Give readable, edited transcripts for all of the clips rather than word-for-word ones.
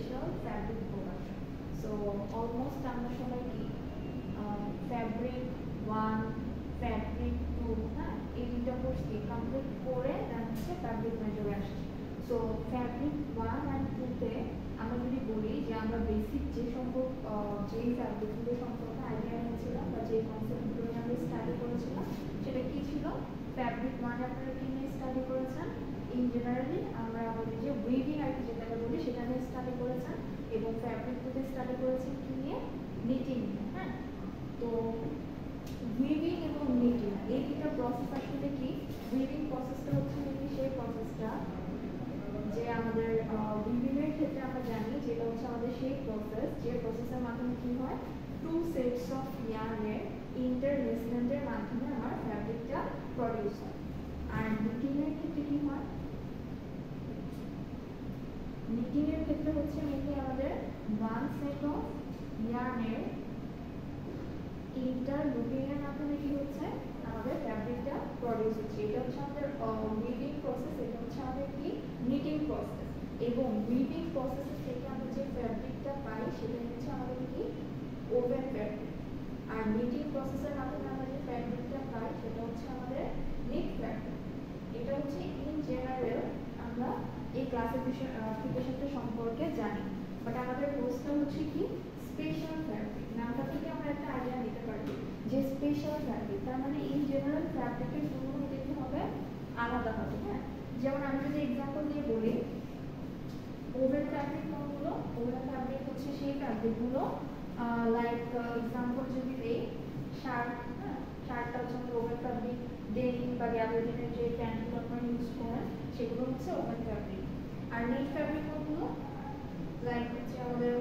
Special fabric production. So almost আমরা সবাই কি ফ্যাব্রিক 1, ফ্যাব্রিক 2, হ্যাঁ, এই দুটো কোর্স কি কমপ্লিট করে দেন হচ্ছে ফ্যাব্রিক মেজরে আসছে। সো ফ্যাব্রিক 1 অ্যান্ড 2 তে আমরা যদি বলি যে আমরা বেসিক যে যেই ফ্যাব্রিকগুলো সম্পর্কে আইডিয়া নিয়েছিলাম বা যে কনসেপ্টগুলো আমরা স্টাডি করেছিলাম সেটা কি ছিল? ফ্যাব্রিক 1 আপনারা কি নিয়ে স্টাডি করেছেন? ইন জেনারেলি আমরা বলি যে উইভিং আর কি যেটাকে বলি সেটা নিয়ে স্টাডি করেছেন, এবং ফ্যাব্রিক 2 তে স্টাডি করেছেন কি নিয়ে? নিটিং। হ্যাঁ, তো উইভিং এবং নিটিং এই দুটো প্রসেস আসলে কি? উইভিং প্রসেসটা হচ্ছে নাকি সেই প্রসেসটা যে আমাদের উইভিং এর ক্ষেত্রে আমরা জানি যেটা হচ্ছে আমাদের সেই প্রসেস যে প্রসেসের মাধ্যমে কি হয়, 2 সেটস অফ ইয়ার্নের ইন্টারলেসমেন্টের মাধ্যমে আমার ফ্যাব্রিকটা প্রডিউস হয়। আর নিটিং এর ক্ষেত্রে কি হয়? নিটিং এর ক্ষেত্রে হচ্ছে মেনলি আমাদের 1 সেট অফ ইয়ার্নের ইন্টারলুপিং এর মাধ্যমে কি হচ্ছে আমাদের ফ্যাব্রিকটা প্রডিউস হচ্ছে। এটা হচ্ছে আমাদের উইভিং প্রসেস, এটা হচ্ছে আমাদের কি নিটিং প্রসেস। এবং উইভিং প্রসেস থেকে আমরা যে ফ্যাব্রিকটা পাই সেটা হচ্ছে আমাদের কি ওভেন ফ্যাব্রিক। আর নিটিং প্রসেসের মাধ্যমে আমরা যে ফ্যাব্রিকটা পাই সেটা হচ্ছে আমাদের নিট ফ্যাব্রিক। এটা হচ্ছে ইন জেনারেল আমরা এই ক্লাসিফিকেশনটা সম্পর্কে জানি, বাট আমাদের প্রশ্ন হচ্ছে কি স্পেশাল ফ্যাব্রিক। নামটা থেকে আমরা একটা আইডিয়া নিতে পারি যে স্পেশাল ফ্যাব্রিক তার মানে ইন জেনারেল ফ্যাব্রিকের গুণগুলো দেখতে হবে আলাদা হবে। হ্যাঁ, যেমন আমি যদি এক্সাম্পল দিয়ে বলি ওভেন ফ্যাব্রিক কোনগুলো? ওভেন ফ্যাব্রিক হচ্ছে সেই ফ্যাব্রিকগুলো লাইক এক্সাম্পল যদি দেই শার্ট। হ্যাঁ, শার্টটা হচ্ছে আমাদের ওভেন ফ্যাব্রিক। ডেনিম বা গ্যাবার্ডিনের যে প্যান্টগুলো আপনারা ইউজ করেন সেগুলো হচ্ছে ওভেন ফ্যাব্রিক। আর নিট ফ্যাব্রিক কোনগুলো? লাইক হচ্ছে আমাদের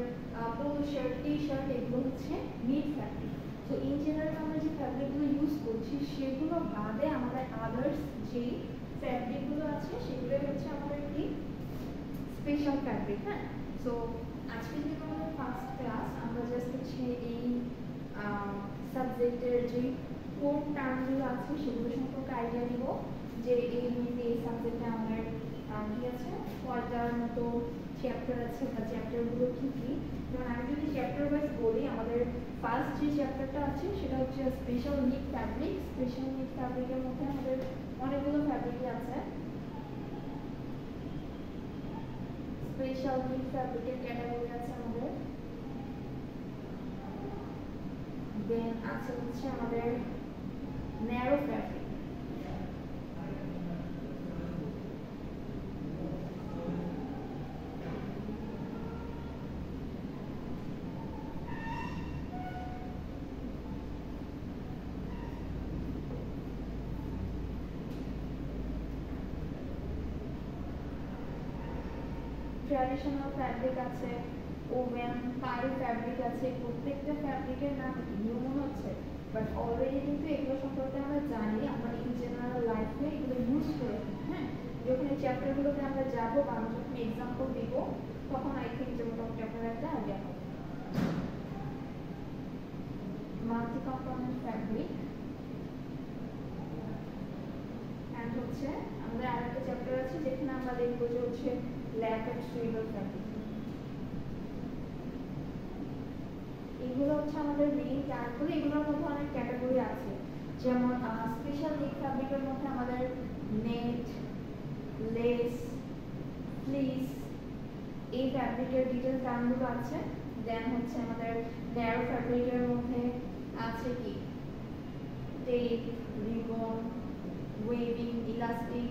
পোলো শার্ট, টি শার্ট, এগুলো হচ্ছে নিট ফ্যাব্রিক। তো ইন জেনারেল আমরা যে ফ্যাব্রিকগুলো ইউজ করছি সেগুলো বাদে আমাদের আদার্স যেই ফ্যাব্রিকগুলো আছে সেগুলো হচ্ছে আমাদের কি স্পেশাল ফ্যাব্রিক। হ্যাঁ, সো আজকে যেহেতু আমাদের ফার্স্ট ক্লাস আমরা জাস্ট হচ্ছে এই সাবজেক্টের যে কোর টার্মগুলো আছে সেগুলো সম্পর্কে আইডিয়া নিব যে এই সাবজেক্টে আমাদের কি আছে, কয়টার মতো চ্যাপ্টার আছে বা চ্যাপ্টারগুলো কী কী। যেমন আমি যদি চ্যাপ্টার ওয়াইজ বলি আমাদের ফার্স্ট যে চ্যাপ্টারটা আছে সেটা হচ্ছে special knit fabric. Special knit ফ্যাব্রিকের মধ্যে আমাদের অনেকগুলো ফ্যাব্রিকই আছে। স্পেশাল নিট ফ্যাব্রিকের ক্যাটাগরি আছে আমাদের, দেন আছে হচ্ছে আমাদের ন্যারো ফ্যাব্রিক। ট্র্যাডিশনাল ফ্যাব্রিক আছে, ওভেন পাই ফ্যাব্রিক আছে। প্রত্যেকটা ফ্যাব্রিকের নাম নিউ মনে হচ্ছে, বাট অলরেডি কিন্তু এগুলো সম্পর্কে আমরা জানি, আমরা ইন জেনারেল লাইফে এগুলো ইউজ করে থাকি। হ্যাঁ, যখন এই চ্যাপ্টারগুলোতে আমরা যাবো বা আমরা যখন এক্সাম্পল দিব তখন আই থিঙ্ক যে মোটামুটি আপনারা একটা আইডিয়া হবে। মাল্টি কম্পোনেন্ট ফ্যাব্রিক অ্যান্ড হচ্ছে আমাদের আরেকটা চ্যাপ্টার আছে যেখানে আমরা দেখবো যে হচ্ছে ল্যাকার সুইবল ফ্যাব্রিক। এগুলো হচ্ছে আমাদের মেইন টার্মগুলো। এগুলোর মধ্যে অনেক ক্যাটাগরি আছে, যেমন স্পেশাল নিট ফ্যাব্রিকের মধ্যে আমাদের নেট, লেস, ফ্লিস এই ফ্যাব্রিকের ডিটেল টার্মগুলো আছে। দেন হচ্ছে আমাদের ন্যারো ফ্যাব্রিকের মধ্যে আছে কি টেপ, রিবন, ওয়েভিং, ইলাস্টিক।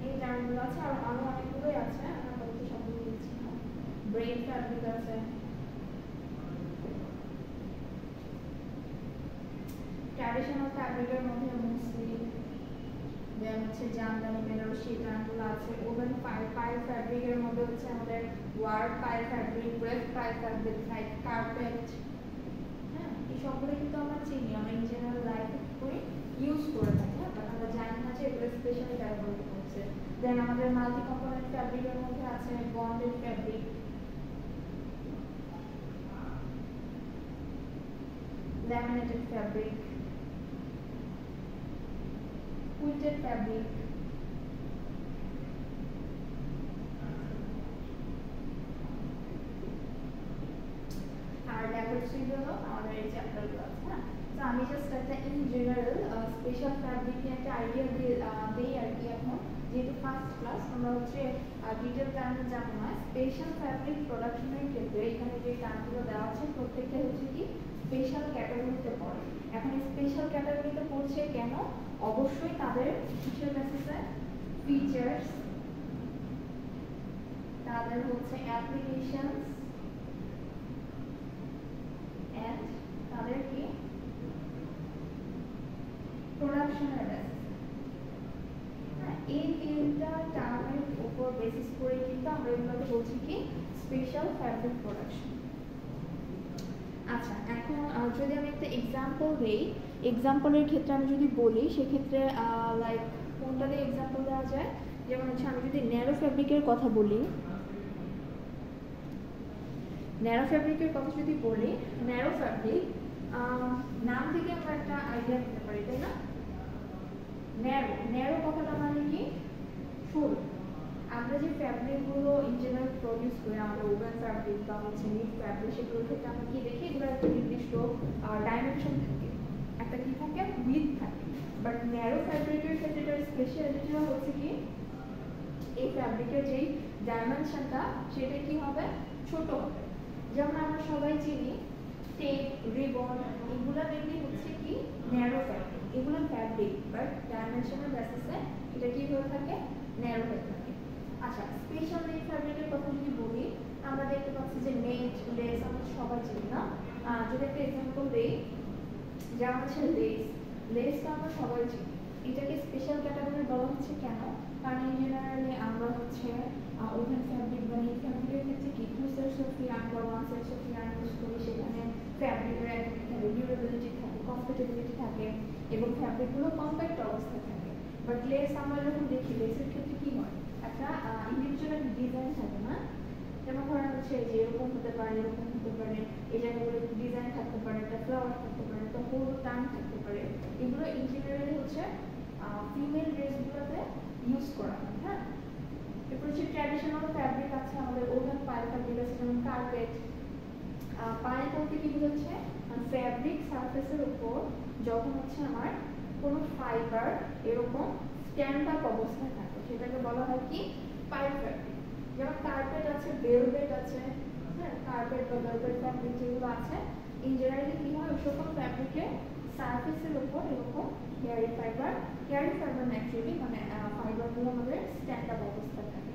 এই টার্মগুলো আছে, আর আরো অনেকগুলোই আছে, আমরা বলতে সবগুলো দিচ্ছি না। ব্রেড ফ্যাব্রিক আছে, ট্র্যাডিশনাল ফ্যাব্রিকের মধ্যে মুসলিন, দেন হচ্ছে জামদানি, বেনারসি টার্মগুলো আছে। ওভেন পাই ফ্যাব্রিকের মধ্যে হচ্ছে আমাদের ওয়ার্ড পাই ফ্যাব্রিক, ব্রেড পাই ফ্যাব্রিক, লাইক কার্পেট। হ্যাঁ, এই সবগুলো কিন্তু আমরা চিনি, আমরা ইন জেনারেল লাইফে করে ইউজ করে থাকি। হ্যাঁ, বাট আমরা জানি না যে এগুলো স্পেশালি ক্যাটাগরি করছে। দেন আমাদের মাল্টি কম্পোনেন্ট ফ্যাব্রিকের মধ্যে আছে bonded fabric, laminated fabric, quilted fabric, আর ল্যাবরেটরি হলো আমাদের এই চ্যাপ্টারগুলো আছে। হ্যাঁ, তো আমি জাস্ট একটা ইন জেনারেল স্পেশাল ফ্যাব্রিক নিয়ে একটা আইডিয়া দিই আর কি। এখন যেহেতু ফার্স্ট ক্লাস আমরা হচ্ছে ডিটেল টার্মে জানি না। স্পেশাল ফ্যাব্রিক প্রোডাকশনের ক্ষেত্রে এখানে যে টার্মগুলো দেওয়া আছে প্রত্যেকটা হচ্ছে কি স্পেশাল ক্যাটাগরিতে পড়ে। এখন স্পেশাল ক্যাটাগরিতে পড়ছে কেন? অবশ্যই তাদের কিসের বেসিসে? ফিচার্স, তাদের হচ্ছে অ্যাপ্লিকেশনস এন্ড তাদের কি প্রোডাকশনের বেসিস। এই তিনটা টার্মের উপর বেসিস করে কিন্তু আমরা এগুলোকে বলছি কি স্পেশাল ফ্যাব্রিক প্রোডাকশন। আচ্ছা, এখন যদি আমি একটা এক্সাম্পল দেই, এক্সাম্পলের ক্ষেত্রে আমি যদি বলি সেক্ষেত্রে লাইক কোনটা দিয়ে এক্সাম্পল দেওয়া যায়? যেমন হচ্ছে আমি যদি ন্যারো ফ্যাব্রিকের কথা বলি, ন্যারো ফ্যাব্রিকের কথা যদি বলি, ন্যারো ফ্যাব্রিক নাম থেকে আমরা একটা আইডিয়া নিতে পারি, তাই না? ন্যারো, ন্যারো কথাটা মানে কি সরু। আমরা যে ফ্যাব্রিকগুলো ইন জেনারেল প্রডিউস করি, আমাদের ওভেন ফ্যাব্রিক বা হচ্ছে নিট ফ্যাব্রিক, সেগুলোর ক্ষেত্রে আমরা কি দেখি? এগুলো একটা নির্দিষ্ট ডাইমেনশন থাকে, একটা কি থাকে? উইডথ থাকে। বাট ন্যারো ফ্যাব্রিকের ক্ষেত্রে এটার স্পেশালিটিটা হচ্ছে কি এই ফ্যাব্রিকের যেই ডাইমেনশনটা সেটা কি হবে? ছোট হবে। যেমন আমরা সবাই চিনি টেপ, রিবন, এগুলো মেনলি হচ্ছে কি ন্যারো ফ্যাব্রিক। এগুলো ফ্যাব্রিক বাট ডাইমেনশনের বেসিসে এটা কি হয়ে থাকে? ন্যারো হয়ে থাকে। আচ্ছা, স্পেশাল নেট ফ্যাব্রিকের কথা যদি বলি, আমরা দেখতে পাচ্ছি যে নেট, লেস আমরা সবাই চিনি না? যদি একটা এক্সাম্পল দিই, যেমন হচ্ছে লেস, লেসটা আমরা সবাই চিনি। এটাকে স্পেশাল ক্যাটাগরি বলা হচ্ছে কেন? কারণ ইন জেনারেলি আমরা হচ্ছে ওভেন ফ্যাব্রিক বা নেট ফ্যাব্রিকের ক্ষেত্রে কি 2 সেটস অফ ইয়ার্ন বা 1 সেটস অফ ইয়ার্ন ইউজ করি। সেখানে ফ্যাব্রিকের অ্যাক্টিভিটি থাকে, ডিউরেবিলিটি থাকে, কমফোর্টেবিলিটি থাকে এবং ফ্যাব্রিকগুলো কম্প্যাক্ট অবস্থায় থাকে। বাট লেস আমরা যখন দেখি, লেসের ক্ষেত্রে কি হয়? একটা ইন্ডিভিজুয়াল ডিজাইন থাকে না? যেমন ধরেন হচ্ছে যে এরকম হতে পারে, এরকম হতে পারে, এই জায়গাগুলো ডিজাইন থাকতে পারে, একটা ফ্লাওয়ার থাকতে পারে, একটা হোল টার্ন থাকতে পারে। এগুলো ইন জেনারেলি হচ্ছে ফিমেল ড্রেসগুলোতে ইউজ করা হয়। হ্যাঁ, এরপর হচ্ছে ট্র্যাডিশনাল ফ্যাব্রিক আছে আমাদের, ওভেন পাইল ফ্যাব্রিক আছে, যেমন কার্পেট। পাইল বলতে কি বোঝাচ্ছে? ফ্যাব্রিক সারফেসের উপর যখন হচ্ছে আমার কোনো ফাইবার এরকম স্ট্যান্ড আপ অবস্থায় থাকে সেটাকে বলা হয় কি পাইল ফ্যাব্রিক। যেমন কার্পেট আছে, ভেলভেট আছে। হ্যাঁ, কার্পেট বা ভেলভেট ফ্যাব্রিক যেগুলো আছে ইন জেনারেলি কি হয়? ওই সকল ফ্যাব্রিকের সারফেসের উপর এরকম হেয়ারি ফাইবার ন্যাচারালি মানে ফাইবারগুলো আমাদের স্ট্যান্ড আপ অবস্থায় থাকে।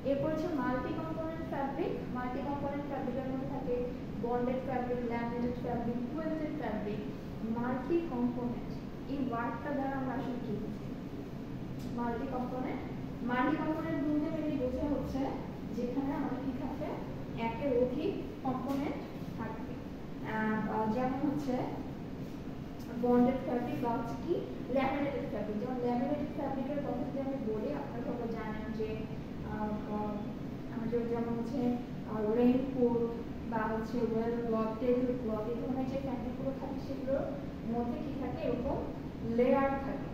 এরপর হচ্ছে multi component fabric. Multi component ফ্যাব্রিকের মধ্যে থাকে bonded fabric, laminated fabric, quilted fabric. Multi component এই ওয়ার্ডটা দ্বারা আমরা আসলে কি বুঝি? মাল্টি কম্পোনেন্ট বলতে মেনলি বোঝা হচ্ছে যেখানে আমাদের কি থাকে? একের অধিক কম্পোনেন্ট থাকবে। যেমন হচ্ছে বন্ডেড ফ্যাব্রিক বা হচ্ছে কি ল্যামিনেটেড ফ্যাব্রিক। যেমন ল্যামিনেটেড ফ্যাব্রিকের কথা যদি আমি বলি, আপনারা সবাই জানেন যে আমাদের যেমন হচ্ছে রেইনকোট বা হচ্ছে ওয়েল ক্লথ, টেবিল ক্লথ, এই ধরনের যে ফ্যাব্রিকগুলো থাকে সেগুলোর মধ্যে কি থাকে? এরকম লেয়ার থাকে।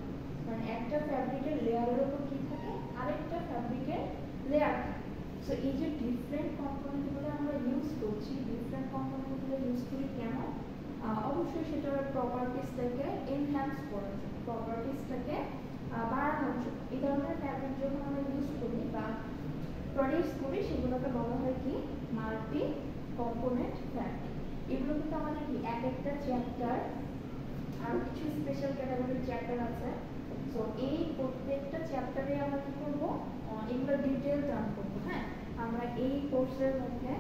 মানে একটা ফ্যাব্রিকের লেয়ারের উপর কি থাকে? আরেকটা ফ্যাব্রিকের লেয়ার থাকে। সো এই যে ডিফারেন্ট কম্পোনেন্টগুলো আমরা ইউজ করছি, ডিফারেন্ট কম্পোনেন্টগুলো ইউজ করি কেন? অবশ্যই সেটার প্রপার্টিসটাকে এনহ্যান্স করার জন্য, প্রপার্টিসটাকে বাড়ানোর জন্য। এই ধরনের ফ্যাব্রিক যখন আমরা ইউজ করি বা প্রডিউস করি সেগুলোকে বলা হয় কি মাল্টি কম্পোনেন্ট ফ্যাব্রিক। এগুলো কিন্তু আমাদের কি এক একটা চ্যাপ্টার, আরো কিছু স্পেশাল ক্যাটাগরির চ্যাপ্টার আছে। সো এই প্রত্যেকটা চ্যাপ্টারে আমরা কি করবো? এগুলো ডিটেল টার্ম করবো। হ্যাঁ, আমরা এই কোর্সের মধ্যে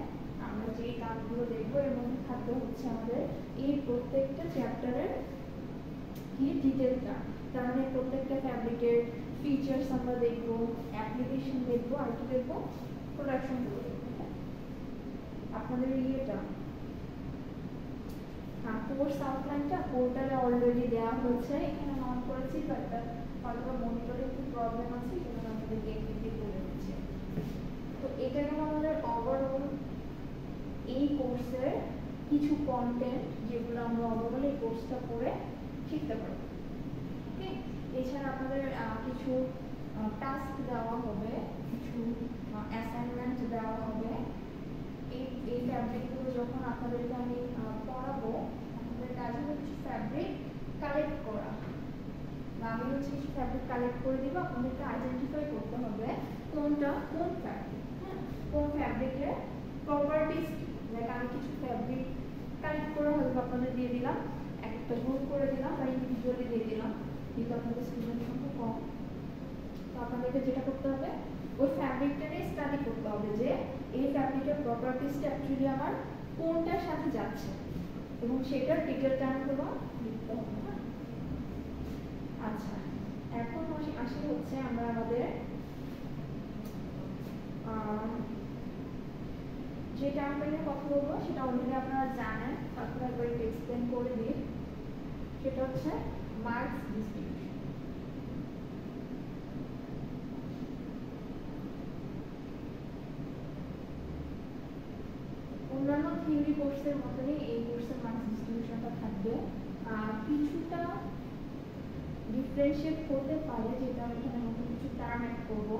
আমরা যে কাজগুলো দেখবো এর মধ্যে থাকবে হচ্ছে আমাদের এই প্রত্যেকটা চ্যাপ্টারের কি ডিটেল টার্ম। তার মানে প্রত্যেকটা ফ্যাব্রিকের ফিচার্স আমরা দেখবো, অ্যাপ্লিকেশন দেখবো, আর কি দেখবো? প্রোডাকশন গুলো দেখবো। আপনাদের ইয়েটা কোর্স আউটলাইনটা পোর্টালে অলরেডি দেওয়া হচ্ছে, এখানে অন করেছি, বাট হয়তো মনিটরে একটু প্রবলেম আছে, এজন্য আপনাদেরকে একটু বলে দিচ্ছি। তো এটা গেল আমাদের ওভারঅল এই কোর্সের কিছু কন্টেন্ট যেগুলো আমরা ওভারঅল এই কোর্সটা পড়ে শিখতে পারবো। ওকে, এছাড়া এছাড়া আপনাদের কিছু টাস্ক দেওয়া হবে, কিছু অ্যাসাইনমেন্ট দেওয়া হবে। এই ফ্যাব্রিকগুলো যখন আপনাদেরকে আমি পড়াবো, আপনাদের কাজ হবে কিছু ফ্যাব্রিক কালেক্ট করা। আমি হচ্ছে কিছু ফ্যাব্রিক কালেক্ট করে দিব, আপনাদেরকে আইডেন্টিফাই করতে হবে কোনটা কোন ফ্যাব্রিক, হ্যাঁ, কোন ফ্যাব্রিকের প্রপার্টিস কি। লাইক আমি কিছু ফ্যাব্রিক কালেক্ট করে হয়তো আপনাদের দিয়ে দিলাম, একটা গ্রুপ করে দিলাম বা ইন্ডিভিজুয়ালি দিয়ে দিলাম, কিন্তু আপনাদের স্টুডেন্ট সংখ্যা কম। তো আপনাদেরকে যেটা করতে হবে ওই ফ্যাব্রিকটাকে স্টাডি করতে হবে যে এই ফ্যাব্রিকের প্রপার্টিসটা অ্যাকচুয়ালি আমার কোনটার সাথে যাচ্ছে এবং সেটার ডিটেল টার্মগুলো লিখতে হবে। না আচ্ছা, এখন আসি হচ্ছে আমরা আমাদের যে টার্মটা নিয়ে কথা বলবো সেটা অলরেডি আপনারা জানেন, তারপরে একবার একটু এক্সপ্লেন করে দিই। সেটা হচ্ছে মার্কস ডিস্ট্রিবিউশন। অন্যান্য থিওরি কোর্সের মতনই এই কোর্সের মার্কস ডিস্ট্রিবিউশনটা থাকবে, কিছুটা ডিফারেন্সিয়েট করতে পারে, যেটা আমি এখানে নতুন কিছু টার্ম অ্যাড করবো।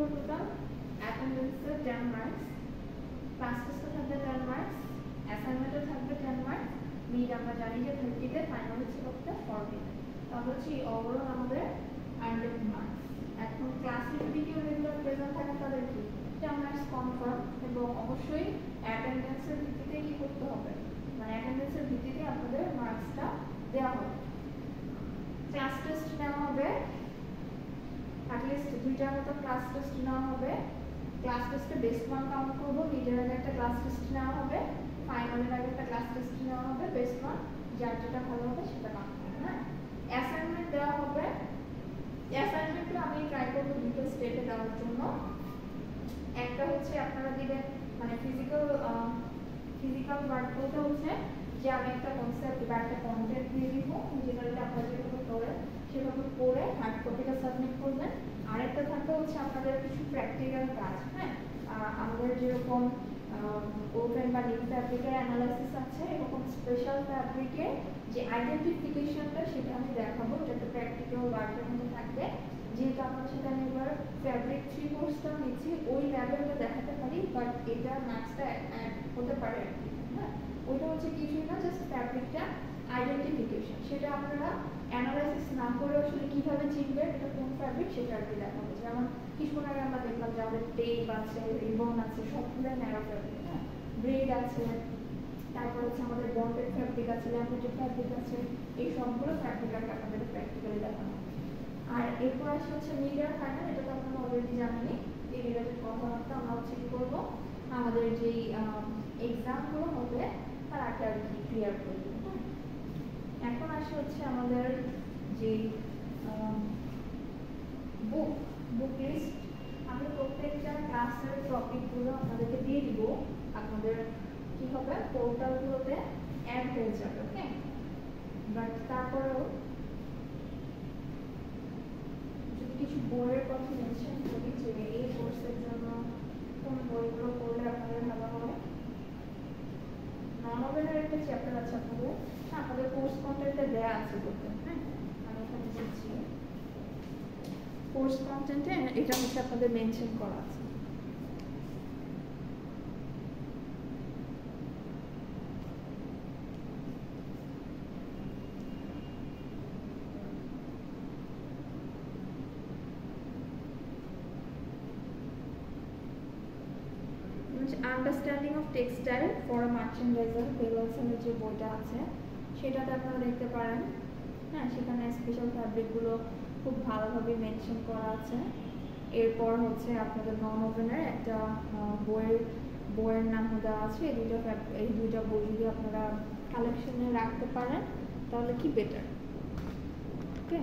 টোটাল অ্যাটেন্ডেন্সের 10 মার্কস, ক্লাস টেস্টে থাকবে 10 মার্কস, অ্যাসাইনমেন্টে থাকবে 10 মার্কস, মিড আমরা জানি যে 30 তে, ফাইনাল হচ্ছে কত 40 তে। তাহলে হচ্ছে ওভারঅল আমাদের 100 মার্কস। এখন ক্লাসে যদি কেউ রেগুলার প্রেজেন্ট থাকে তাদের কি 10 মার্কস কনফার্ম, এবং অবশ্যই অ্যাটেন্ডেন্সের ভিত্তিতে কি করতে হবে, মানে অ্যাটেন্ডেন্সের ভিত্তিতে আপনাদের মার্কসটা দেওয়া হবে। ক্লাস টেস্ট নেওয়া হবে, অ্যাটলিস্ট 2টার মতো ক্লাস টেস্ট নেওয়া হবে। ক্লাস টেস্টে বেস্ট ওয়ান কাউন্ট করবো, মিডের আগে একটা ক্লাস টেস্ট নেওয়া হবে, ফাইনালের আগে একটা ক্লাস টেস্ট নেওয়া হবে, বেস্ট ওয়ান যার যেটা ভালো হবে সেটা কাউন্ট করবে। হ্যাঁ, অ্যাসাইনমেন্ট দেওয়া হবে। অ্যাসাইনমেন্টটা আমি ট্রাই করবো দুটো স্টেপে দেওয়ার জন্য। একটা হচ্ছে আপনারা দিবেন মানে ফিজিক্যাল ওয়ার্ক বলতে হচ্ছে যে আমি একটা কনসেপ্ট বা একটা কন্টেন্ট দিয়ে দিব, যেটা আপনারা যেভাবে করেন সেভাবে করে হার্ড কপিটা সাবমিট করবেন। আরেকটা থাকবে হচ্ছে আপনাদের কিছু প্র্যাকটিক্যাল কাজ। হ্যাঁ, আমাদের যেরকম ওপেন বা নিউ ফ্যাব্রিকের অ্যানালাইসিস আছে, এরকম স্পেশাল ফ্যাব্রিকের যে আইডেন্টিফিকেশনটা সেটা আমি দেখাবো, যেটা প্র্যাকটিক্যাল ওয়ার্কের মধ্যে থাকবে। যেহেতু আপনার সাথে আমি এবার ফ্যাব্রিক 3 কোর্সটা নিচ্ছি, ওই লেভেলটা দেখাতে পারি, বাট এটা ম্যাক্সটা হতে পারে। হ্যাঁ, ওইটা হচ্ছে কিছুই না, জাস্ট ফ্যাব্রিকটা আইডেন্টিফিকেশন, সেটা আপনারা অ্যানালাইসিস না করে আসলে কিভাবে চিনবেন এটা কোন ফ্যাব্রিক সেটা আর কি দেখাবো। যেমন কিছুক্ষণ আগে আমরা দেখলাম যে আমাদের টেপ আছে, রিবন আছে, সবগুলো ন্যারো ফ্যাব্রিক। হ্যাঁ, ব্রেড আছে, তারপর হচ্ছে আমাদের বন্ডেড ফ্যাব্রিক আছে, ল্যামিনেটেড ফ্যাব্রিক আছে, এই সবগুলো ফ্যাব্রিক আর আপনাদের প্র্যাকটিক্যালি দেখানো। আর এরপর আসে হচ্ছে মিডিয়ার ফাইনাল, এটা তো আপনারা অলরেডি জানেনই। এই রিলেটেড কথাবার্তা আমরা হচ্ছে কি করবো, আমাদের যেই এক্সামগুলো হবে তার আগে আর কি ক্লিয়ার করবো। এখন আসে হচ্ছে আমাদের যে বুক লিস্ট। আমি প্রত্যেকটা ক্লাসের টপিকগুলো আপনাদেরকে দিয়ে দিব, আপনাদের কি হবে পোর্টালগুলোতে অ্যাড হয়ে যাবে। ওকে, বাট তারপরেও যদি কিছু বইয়ের কথা মেনশন করি যে এই কোর্সের জন্য কোন বইগুলো পড়লে আপনাদের ভালো হবে। নন-ওভেনের একটা চ্যাপ্টার আছে আপনাদের, আপনাদের কোর্স কন্টেন্টে দেয়া আছে বলতে। হ্যাঁ, আমি এখানে দিচ্ছি কোর্স কন্টেন্টে, এটা হচ্ছে আপনাদের মেনশন করা আছে। Understanding of textile for a merchandiser বেলালসের যে বইটা আছে সেটাতে আপনারা দেখতে পারেন। হ্যাঁ, সেখানে স্পেশাল ফ্যাব্রিকগুলো খুব ভালোভাবে মেনশন করা আছে। এরপর হচ্ছে আপনাদের নন ওভেনের একটা বইয়ের নাম দেওয়া আছে। এই দুইটা বই যদি আপনারা কালেকশনে রাখতে পারেন তাহলে কি বেটার। ওকে,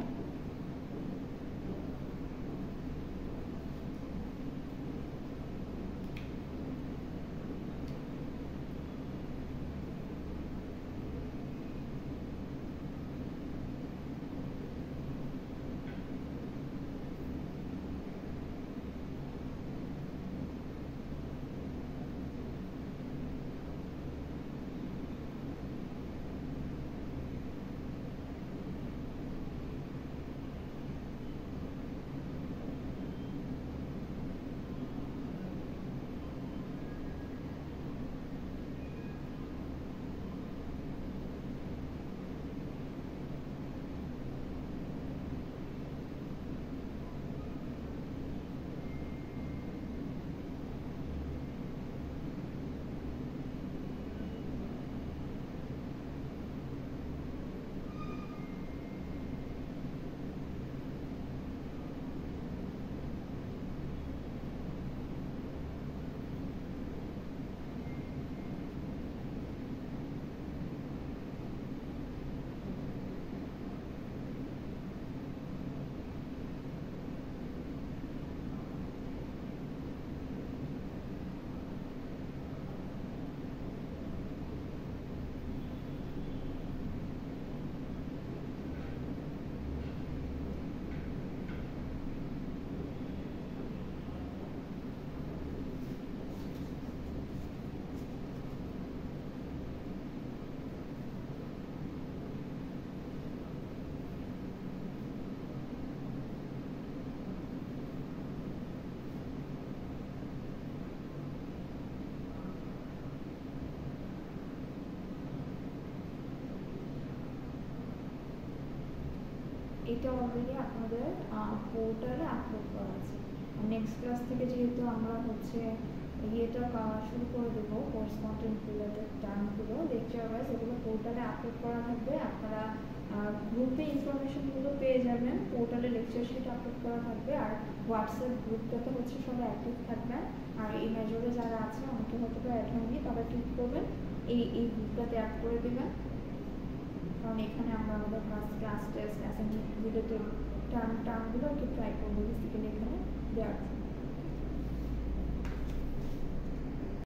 এটা অলরেডি আপনাদের পোর্টালে আপলোড করা আছে। নেক্সট ক্লাস থেকে যেহেতু আমরা হচ্ছে ইয়েটা শুরু করে দেবো, কোর্স কন্টেন্ট রিলেটেড টার্মগুলো লেকচার ওয়াইজ এগুলো পোর্টালে আপলোড করা থাকবে। আপনারা গ্রুপে ইনফরমেশনগুলো পেয়ে যাবেন, পোর্টালে লেকচার শিট আপলোড করা থাকবে। আর হোয়াটসঅ্যাপ গ্রুপটাতে হচ্ছে সবাই অ্যাক্টিভ থাকবেন। আর এই মেজরে যারা আছে অনেকে হয়তো অ্যাড হয়নি, তারা ক্লিক করবেন, এই গ্রুপটাতে অ্যাড করে দেবেন। কারণ এখানে আমরা আমাদের ক্লাস টেস্ট অ্যাসাইনমেন্ট রিলেটেড টার্মগুলো একটু ট্রাই করবো বেসিক্যালি এখানে দেওয়ার জন্য।